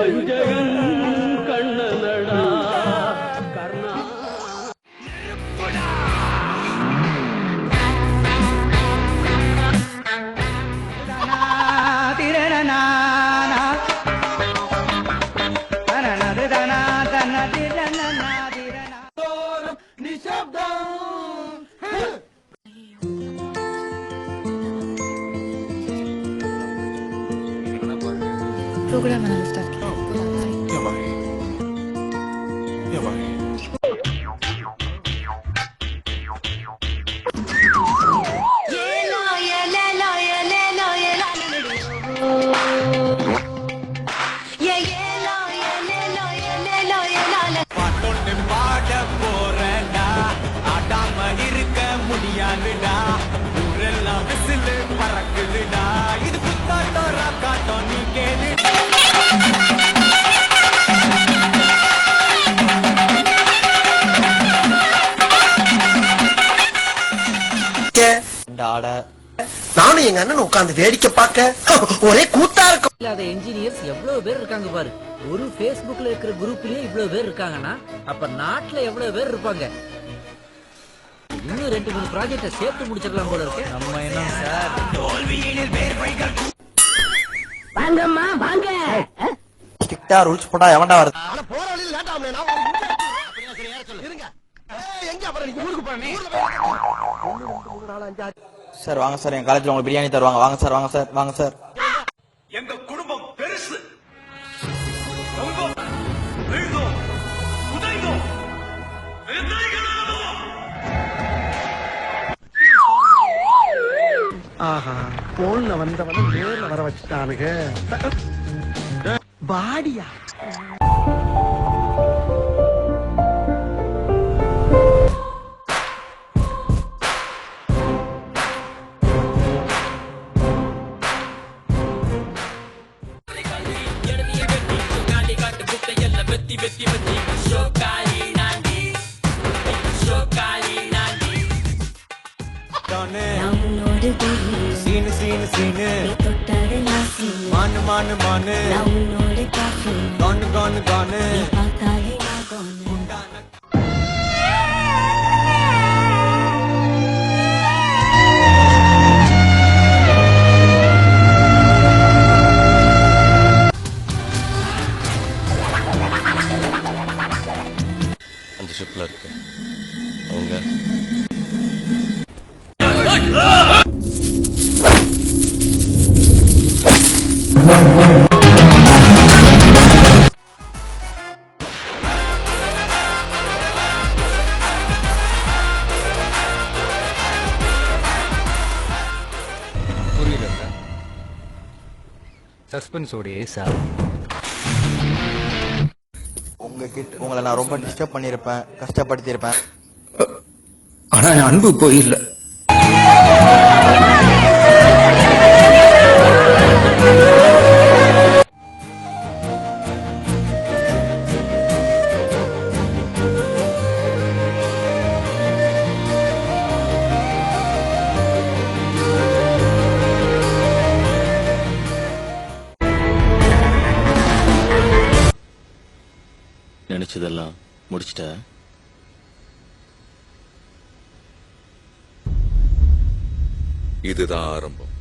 வஞ்சகன் கண்ணனடா கர்ணா. Programme start किया। நானும் எங்க அண்ணன் உட்கார்ந்து வேடிக்கை பார்க்க ஒரே கூத்தா இருக்கும். இல்லாத என்ஜினியர்ஸ் எவ்வளவு பேர் இருக்காங்க பாரு. ஒரு Facebookல இருக்கிற குரூப்லயே இவ்வளவு பேர் இருக்காங்கன்னா அப்ப நாட்டுல எவ்வளவு பேர் இருப்பாங்க. இன்னும் 2-3 ப்ராஜெக்ட சேர்த்து முடிச்சிடலாம் போல இருக்கு. நம்ம என்ன சார் வாங்கம்மா வாங்க. ஸ்ட்ரிக்ட்டா ரூல்ஸ் போட்டா எவன்டா வருது? ஆனா போற வழியில லேட் ஆகும்ல. நான் அப்படினா சரி ஏற சொல்லு. இருங்க. எங்க அப்புறம் நீ ஊருக்கு போற நீ? சார் வாங்க சார், எங்க காலேஜ்ல உங்களுக்கு பிரியாணி தருவாங்க. வாங்க சார், வாங்க சார், வாங்க சார். எங்க குடும்பம் பெருசு. ஆஹா போன்ல வந்தவன நேர்ல வர வச்சுட்டானுங்க. பாடியா சீனு சீனு சீனு மானு மானு மானு கானு கானு கானு. அந்த ஷிப்ல இருக்கு அவங்க. புரியல சார். சஸ்பென்ஸோடயே சார். உங்களை நான் ரொம்ப டிஸ்டர்ப் பண்ணிருப்பேன், கஷ்டப்படுத்திருப்பேன். ஆனா என் அன்பு போயில்ல. நினைச்சதெல்லாம் முடிச்சிட்ட. இதுதான் ஆரம்பம்.